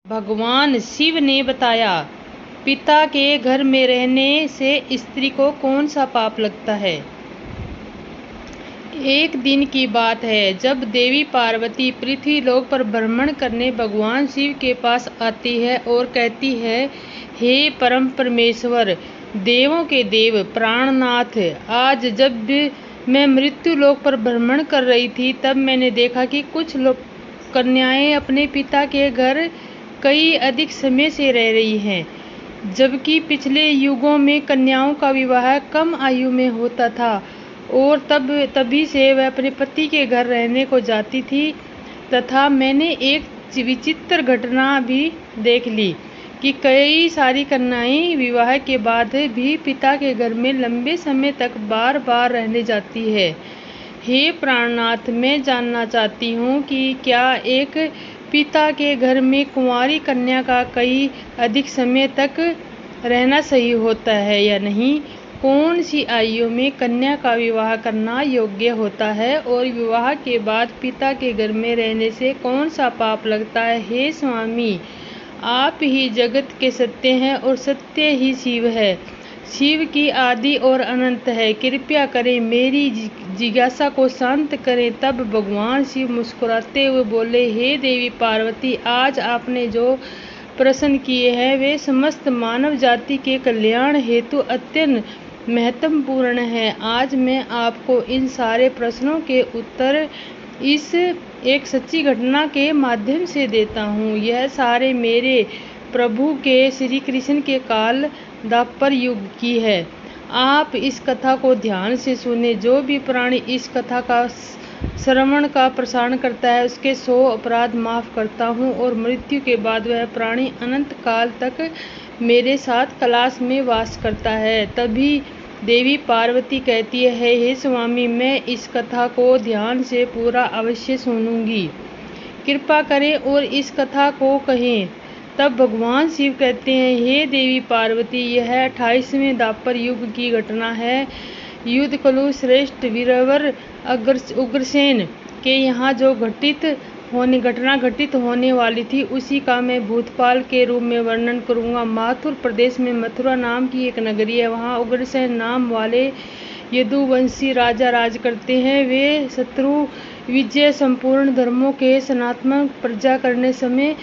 भगवान शिव ने बताया, पिता के घर में रहने से स्त्री को कौन सा पाप लगता है। एक दिन की बात है, जब देवी पार्वती पृथ्वीलोक पर भ्रमण करने भगवान शिव के पास आती है और कहती है, हे परम परमेश्वर, देवों के देव प्राणनाथ, आज जब मैं मृत्युलोक पर भ्रमण कर रही थी, तब मैंने देखा कि कुछ कन्याएं अपने पिता के घर कई अधिक समय से रह रही हैं, जबकि पिछले युगों में कन्याओं का विवाह कम आयु में होता था और तभी से वह अपने पति के घर रहने को जाती थी। तथा मैंने एक विचित्र घटना भी देख ली कि कई सारी कन्याएं विवाह के बाद भी पिता के घर में लंबे समय तक बार बार रहने जाती है। हे प्राणनाथ, मैं जानना चाहती हूँ कि क्या एक पिता के घर में कुंवारी कन्या का कई अधिक समय तक रहना सही होता है या नहीं। कौन सी आयु में कन्या का विवाह करना योग्य होता है और विवाह के बाद पिता के घर में रहने से कौन सा पाप लगता है। हे स्वामी, आप ही जगत के सत्य हैं और सत्य ही शिव है। शिव की आदि और अनंत है। कृपया करें, मेरी जिज्ञासा को शांत करें। तब भगवान शिव मुस्कुराते हुए बोले, हे देवी पार्वती, आज आपने जो प्रश्न किए हैं वे समस्त मानव जाति के कल्याण हेतु अत्यंत महत्वपूर्ण है। आज मैं आपको इन सारे प्रश्नों के उत्तर इस एक सच्ची घटना के माध्यम से देता हूँ। यह सारे मेरे प्रभु के श्री कृष्ण के काल द्वापर युग की है। आप इस कथा को ध्यान से सुने। जो भी प्राणी इस कथा का श्रवण का प्रसारण करता है, उसके 100 अपराध माफ करता हूँ और मृत्यु के बाद वह प्राणी अनंत काल तक मेरे साथ कैलाश में वास करता है। तभी देवी पार्वती कहती है, हे स्वामी, मैं इस कथा को ध्यान से पूरा अवश्य सुनूंगी। कृपा करें और इस कथा को कहें। तब भगवान शिव कहते हैं, हे देवी पार्वती, यह 28वें द्वापर युग की घटना है। युद्ध कलु श्रेष्ठ वीरवर उग्रसेन के यहाँ जो घटना घटित होने वाली थी, उसी का मैं भूतकाल के रूप में वर्णन करूंगा। माथुर प्रदेश में मथुरा नाम की एक नगरी है। वहाँ उग्रसेन नाम वाले यदुवंशी राजा राज करते हैं। वे शत्रु विजय संपूर्ण धर्मों के सनातन प्रजा करने समय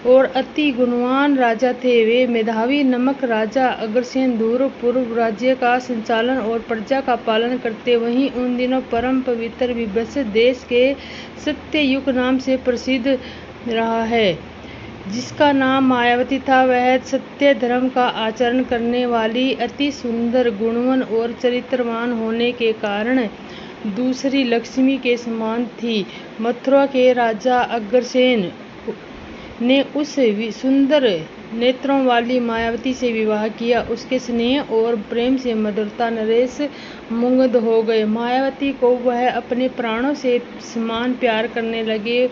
और अति गुणवान राजा थे। वे मेधावी नमक राजा अग्रसेन दूर पूर्व राज्य का संचालन और प्रजा का पालन करते। वहीं उन दिनों परम पवित्र विभत्स देश के सत्ययुग नाम से प्रसिद्ध रहा है, जिसका नाम मायावती था। वह सत्य धर्म का आचरण करने वाली, अति सुंदर, गुणवान और चरित्रवान होने के कारण दूसरी लक्ष्मी के समान थी। मथुरा के राजा अग्रसेन ने उस सुंदर नेत्रों वाली मायावती से विवाह किया। उसके स्नेह और प्रेम से मधुरता नरेश मुग्ध हो गए। मायावती को वह अपने प्राणों से समान प्यार करने लगे।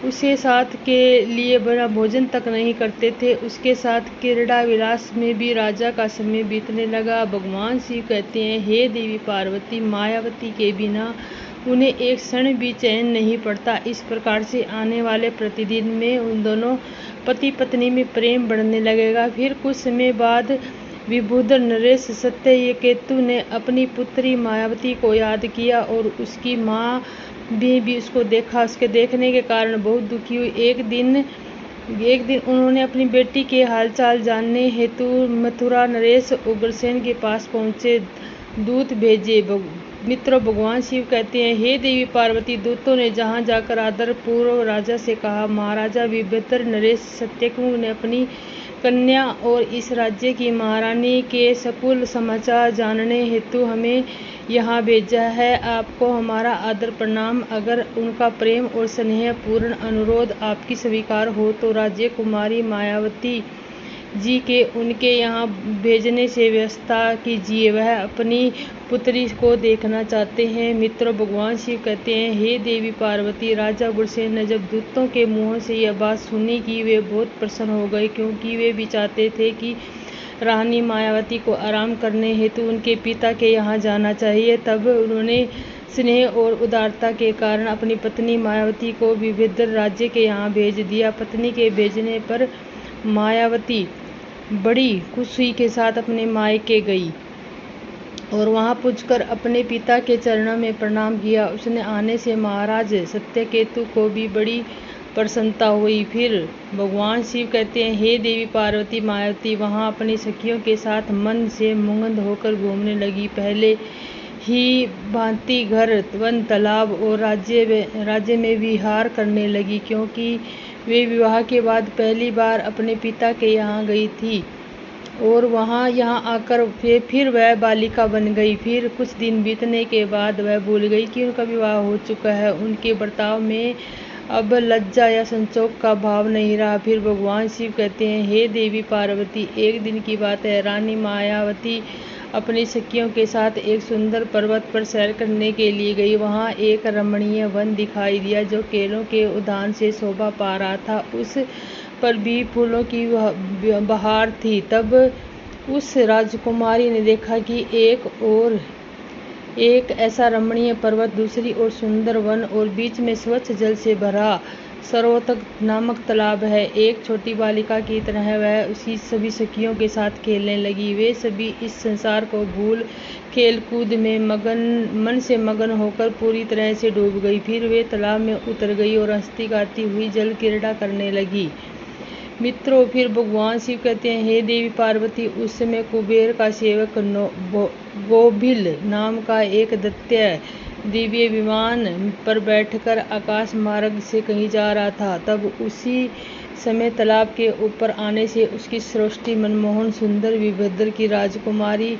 उसे साथ के लिए बिना भोजन तक नहीं करते थे। उसके साथ क्रीड़ा विलास में भी राजा का समय बीतने लगा। भगवान शिव कहते हैं, हे देवी पार्वती, मायावती के बिना उन्हें एक क्षण भी चैन नहीं पड़ता। इस प्रकार से आने वाले प्रतिदिन में उन दोनों पति पत्नी में प्रेम बढ़ने लगेगा। फिर कुछ समय बाद विबुध नरेश सत्यकेतु ने अपनी पुत्री मायावती को याद किया और उसकी माँ भी उसको देखा। उसके देखने के कारण बहुत दुखी हुई। एक दिन उन्होंने अपनी बेटी के हालचाल जानने हेतु मथुरा नरेश उग्रसेन के पास पहुँचे। दूत भेजे। मित्रों, भगवान शिव कहते हैं, हे देवी पार्वती, दूतों ने जहाँ जाकर आदर पूर्व राजा से कहा, महाराजा विभद्र नरेश सत्यकेतु ने अपनी कन्या और इस राज्य की महारानी के सकुल समाचार जानने हेतु हमें यहाँ भेजा है। आपको हमारा आदर प्रणाम। अगर उनका प्रेम और स्नेह पूर्ण अनुरोध आपकी स्वीकार हो तो राज्य कुमारी मायावती जी के उनके यहाँ भेजने से व्यवस्था कीजिए। वह अपनी पुत्री को देखना चाहते हैं। मित्रों, भगवान शिव कहते हैं, हे देवी पार्वती, राजा उग्रसेन ने जब दूतों के मुंह से यह बात सुनी कि वे बहुत प्रसन्न हो गए, क्योंकि वे भी चाहते थे कि रानी मायावती को आराम करने हेतु उनके पिता के यहाँ जाना चाहिए। तब उन्होंने स्नेह और उदारता के कारण अपनी पत्नी मायावती को विभिन्न राज्य के यहाँ भेज दिया। पत्नी के भेजने पर मायावती बड़ी खुशी के साथ अपने मायके गई और वहां पहुंचकर अपने पिता के चरणों में प्रणाम किया। उसने आने से महाराज सत्यकेतु को भी बड़ी प्रसन्नता हुई। फिर भगवान शिव कहते हैं, हे देवी पार्वती, मायावती वहां अपनी सखियों के साथ मन से मुग्ध होकर घूमने लगी। पहले ही भांति घर, वन, तालाब और राज्य में विहार करने लगी, क्योंकि वे विवाह के बाद पहली बार अपने पिता के यहाँ गई थी और यहाँ आकर फिर वह बालिका बन गई। फिर कुछ दिन बीतने के बाद वह भूल गई कि उनका विवाह हो चुका है। उनके बर्ताव में अब लज्जा या संकोच का भाव नहीं रहा। फिर भगवान शिव कहते हैं, हे देवी पार्वती, एक दिन की बात है, रानी मायावती अपनी सखियों के साथ एक सुंदर पर्वत पर सैर करने के लिए गई। वहां एक रमणीय वन दिखाई दिया जो केलों के उद्यान से शोभा पा रहा था। उस पर भी फूलों की बहार थी। तब उस राजकुमारी ने देखा कि एक ऐसा रमणीय पर्वत, दूसरी ओर सुंदर वन और बीच में स्वच्छ जल से भरा सरोवर नामक तालाब है। एक छोटी बालिका की तरह वह उसी सभी सखियों के साथ खेलने लगी। वे सभी इस संसार को भूल खेल कूद में मन से मगन होकर पूरी तरह से डूब गई। फिर वे तालाब में उतर गई और हंसती गाती हुई जल क्रीड़ा करने लगी। मित्रों, फिर भगवान शिव कहते हैं, हे देवी पार्वती, उस समय कुबेर का सेवक गोभिल नाम का एक दैत्य दिव्य विमान पर बैठकर आकाश मार्ग से कहीं जा रहा था। तब उसी समय तालाब के ऊपर आने से उसकी सृष्टि मनमोहन सुंदर वीरभद्र की राजकुमारी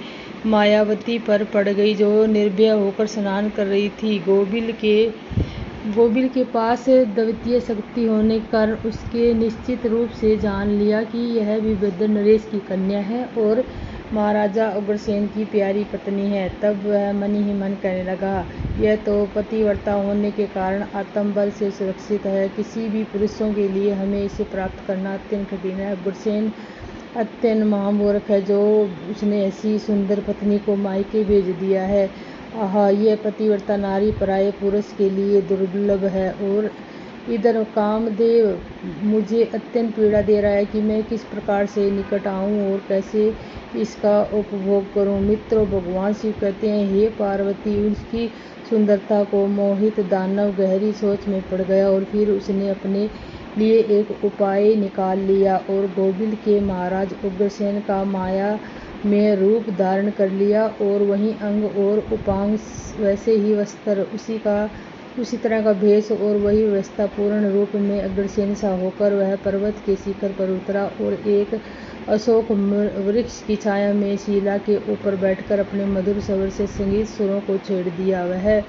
मायावती पर पड़ गई, जो निर्भय होकर स्नान कर रही थी। गोभिल के पास दैवीय शक्ति होने के कारण उसके निश्चित रूप से जान लिया कि यह वीरभद्र नरेश की कन्या है और महाराजा उग्रसेन की प्यारी पत्नी है। तब वह मन ही मन कहने लगा, यह तो पतिव्रता होने के कारण आत्मबल से सुरक्षित है। किसी भी पुरुषों के लिए हमें इसे प्राप्त करना अत्यंत कठिन है। उग्रसेन अत्यंत महामूर्ख है जो उसने ऐसी सुंदर पत्नी को मायके भेज दिया है। आहा, यह पतिव्रता नारी पराये पुरुष के लिए दुर्लभ है। और इधर कामदेव मुझे अत्यंत पीड़ा दे रहा है कि मैं किस प्रकार से निकट आऊं और कैसे इसका उपभोग करूं। मित्रों, भगवान शिव कहते हैं, हे पार्वती, उसकी सुंदरता को मोहित दानव गहरी सोच में पड़ गया और फिर उसने अपने लिए एक उपाय निकाल लिया और गोभिल के महाराज उग्रसेन का माया में रूप धारण कर लिया और वही अंग और उपांग, वैसे ही वस्त्र, उसी तरह का भेष और वही व्यवस्था पूर्ण रूप में अग्रसेन सा होकर वह पर्वत के शिखर पर उतरा और एक अशोक वृक्ष की छाया में शिला के ऊपर बैठकर अपने मधुर स्वर से संगीत सुरों को छेड़ दिया। वह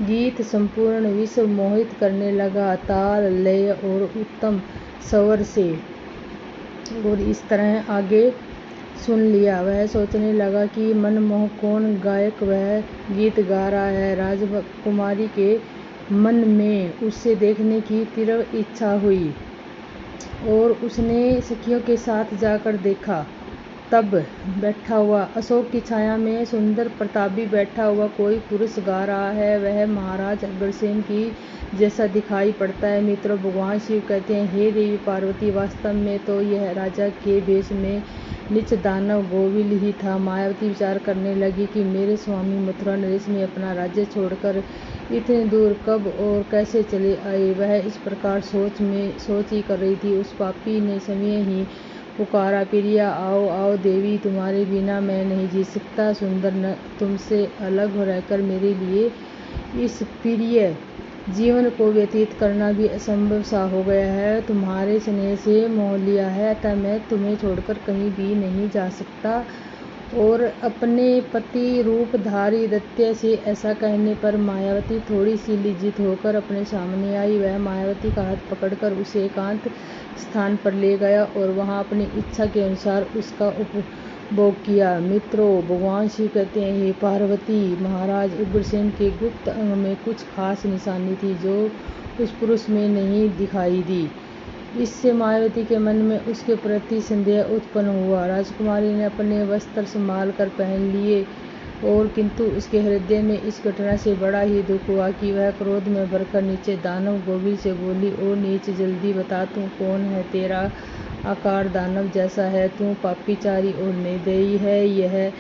गीत संपूर्ण विश्व मोहित करने लगा, ताल, लय और उत्तम स्वर से। और इस तरह आगे सुन लिया। वह सोचने लगा कि मनमोहक कौन गायक वह गीत गा रहा है। राजकुमारी के मन में उसे देखने की तीव्र इच्छा हुई और उसने सखियों के साथ जाकर देखा। तब बैठा हुआ अशोक की छाया में सुंदर प्रतापी बैठा हुआ कोई पुरुष गा रहा है। वह महाराज अग्रसेन की जैसा दिखाई पड़ता है। मित्रों, भगवान शिव कहते हैं, हे देवी पार्वती, वास्तव में तो यह राजा के भेष में नीच दानव गोभिल ही था। मायावती विचार करने लगी कि मेरे स्वामी मथुरा नरेश में अपना राज्य छोड़कर इतने दूर कब और कैसे चले आए। वह इस प्रकार सोच ही कर रही थी। उस पापी ने समय ही पुकारा, प्रिया आओ आओ देवी, तुम्हारे बिना मैं नहीं जी सकता। सुंदर, तुमसे अलग रहकर मेरे लिए इस प्रिय जीवन को व्यतीत करना भी असंभव सा हो गया है। तुम्हारे स्नेह से मोह लिया है, अतः मैं तुम्हें छोड़कर कहीं भी नहीं जा सकता। और अपने पति रूपधारी दैत्य से ऐसा कहने पर मायावती थोड़ी सी लज्जित होकर अपने सामने आई। वह मायावती का हाथ पकड़कर उसे एकांत स्थान पर ले गया और वहां अपनी इच्छा के अनुसार उसका उपभोग किया। मित्रों, भगवान शिव कहते हैं, हे पार्वती, महाराज उग्रसेन के गुप्त अंग में कुछ खास निशानी थी जो उस पुरुष में नहीं दिखाई दी। इससे मायावती के मन में उसके प्रति संदेह उत्पन्न हुआ। राजकुमारी ने अपने वस्त्र संभाल कर पहन लिए और किंतु उसके हृदय में इस घटना से बड़ा ही दुख हुआ कि वह क्रोध में भरकर नीचे दानव गोभिल से बोली, ओ नीच, जल्दी बता, तू कौन है, तेरा आकार दानव जैसा है, तू पापीचारी और निर्दयी है। यह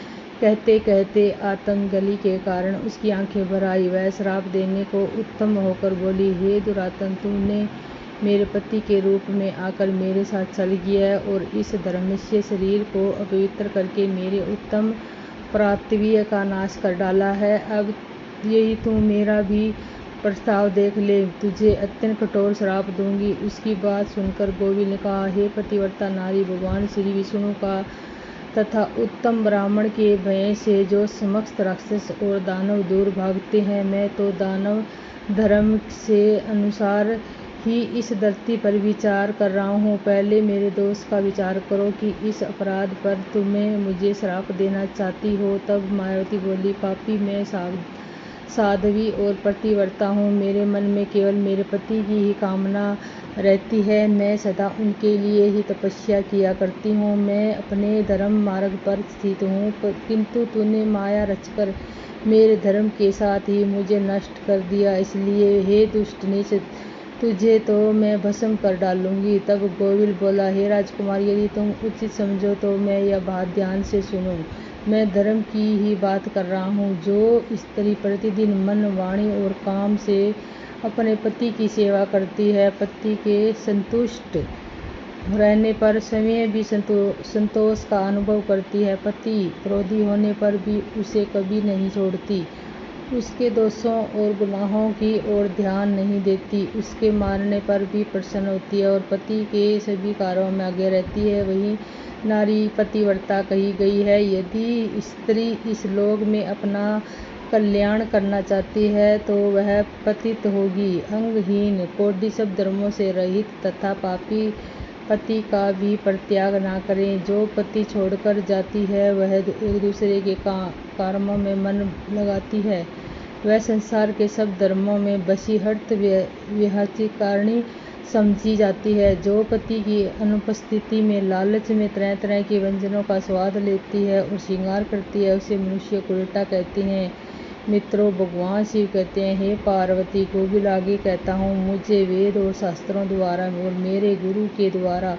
कहते कहते आतंकगली के कारण उसकी आंखें भर आई। वह श्राप देने को उत्तम होकर बोली, हे दुरातन, तूने मेरे पति के रूप में आकर मेरे साथ छल किया है और इस धर्मस्य शरीर को अपवित्र करके मेरे उत्तम प्रातव्य का नाश कर डाला है। अब यही तू मेरा भी प्रस्ताव देख ले, तुझे अत्यंत कठोर श्राप दूंगी। उसकी बात सुनकर गोविल ने कहा, हे पतिव्रता नारी, भगवान श्री विष्णु का तथा उत्तम ब्राह्मण के भय से जो समस्त राक्षस और दानव दूर भागते हैं, मैं तो दानव धर्म से अनुसार ही इस धरती पर विचार कर रहा हूँ। पहले मेरे दोष का विचार करो कि इस अपराध पर तुम्हें मुझे श्राप देना चाहती हो। तब मायावती बोली, पापी, मैं साध्वी और पतिव्रता हूँ। मेरे मन में केवल मेरे पति की ही कामना रहती है। मैं सदा उनके लिए ही तपस्या किया करती हूँ। मैं अपने धर्म मार्ग पर स्थित हूँ, किंतु तूने माया रचकर मेरे धर्म के साथ ही मुझे नष्ट कर दिया। इसलिए हे दुष्ट नीच, तुझे तो मैं भस्म कर डालूंगी। तब गोविल बोला, हे राजकुमारी, यदि तुम उचित समझो तो मैं यह बात ध्यान से सुनो। मैं धर्म की ही बात कर रहा हूँ। जो स्त्री प्रतिदिन मन, वाणी और काम से अपने पति की सेवा करती है, पति के संतुष्ट रहने पर स्वयं भी संतोष का अनुभव करती है, पति क्रोधी होने पर भी उसे कभी नहीं छोड़ती, उसके दोषों और गुनाहों की ओर ध्यान नहीं देती, उसके मारने पर भी प्रसन्न होती है और पति के सभी कार्यों में आगे रहती है, वही नारी पतिव्रता कही गई है। यदि स्त्री इस लोक में अपना कल्याण करना चाहती है तो वह पतित होगी, अंगहीन, कोटि सब धर्मों से रहित तथा पापी पति का भी परित्याग ना करें। जो पति छोड़कर जाती है वह एक दूसरे के कर्मों में मन लगाती है, वह संसार के सब धर्मों में वशीहर्त व्यभिचारिणी समझी जाती है। जो पति की अनुपस्थिति में लालच में तरह तरह के व्यंजनों का स्वाद लेती है और श्रृंगार करती है, उसे मनुष्य कुलटा कहते हैं। मित्रों, भगवान शिव कहते हैं, हे पार्वती, गोविल आगे कहता हूँ, मुझे वेद और शास्त्रों द्वारा और मेरे गुरु के द्वारा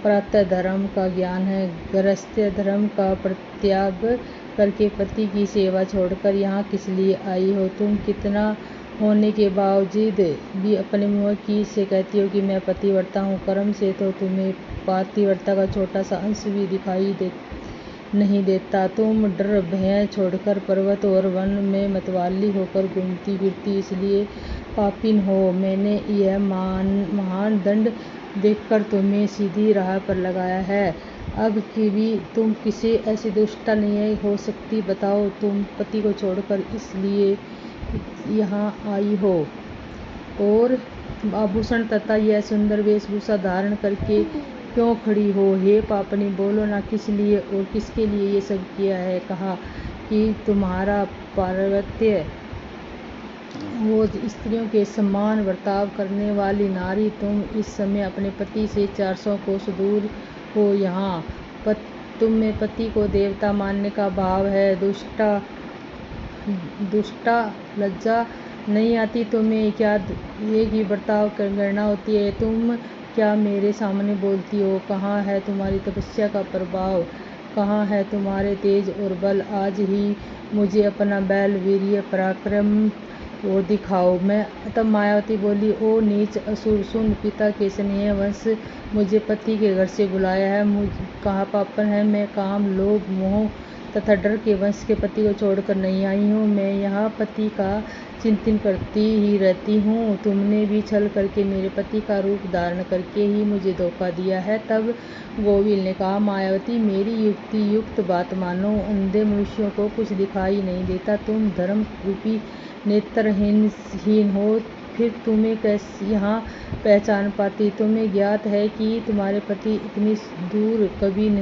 प्रातः धर्म का ज्ञान है। गृहस्थ्य धर्म का परित्याग करके पति की सेवा छोड़कर यहाँ किस लिए आई हो? तुम कितना होने के बावजूद भी अपने मुँह की से कहती हो कि मैं पतिव्रता हूँ। कर्म से तो तुम्हें पतिव्रता का छोटा सा अंश भी दिखाई नहीं देता। तुम डर भय छोड़कर पर्वत और वन में मतवाली होकर घूमती फिरती, इसलिए पापिन हो। मैंने यह महान दंड देखकर तुम्हें सीधी राह पर लगाया है। अब की भी तुम किसी ऐसी दुष्टा नहीं हो सकती। बताओ, तुम पति को छोड़कर इसलिए यहाँ आई हो और आभूषण तथा यह सुंदर वेशभूषा धारण करके क्यों खड़ी हो? हे पापनी, बोलो ना, किस लिए और किसके लिए ये सब किया है? कहा कि तुम्हारा पार्वत्य वो स्त्रियों के समान बर्ताव करने वाली नारी, तुम इस समय अपने पति से 400 कोस दूर हो। यहाँ तुम में पति को देवता मानने का भाव है। दुष्टा, लज्जा नहीं आती तुम्हें? क्या एक ही बर्ताव करना होती है? तुम क्या मेरे सामने बोलती हो? कहाँ है तुम्हारी तपस्या का प्रभाव? कहाँ है तुम्हारे तेज और बल? आज ही मुझे अपना बल, वीर्य, पराक्रम वो दिखाओ। मैं तब मायावती बोली, ओ नीच असुर, सुन, पिता के स्नेह वंश मुझे पति के घर से बुलाया है। मुझ कहाँ पापन है? मैं काम, लोभ, मोह तथा डर के वंश के पति को छोड़कर नहीं आई हूँ। मैं यहाँ पति का चिंतन करती ही रहती हूँ। तुमने भी छल करके मेरे पति का रूप धारण करके ही मुझे धोखा दिया है। तब गोविल ने कहा, मायावती, मेरी युक्ति युक्त बात मानो। अंधे मनुष्यों को कुछ दिखाई नहीं देता। तुम धर्म रूपी नेत्रहीन हो, फिर तुम्हें कैसे यहाँ पहचान पाती? तुम्हें ज्ञात है कि तुम्हारे पति इतनी दूर कभी नहीं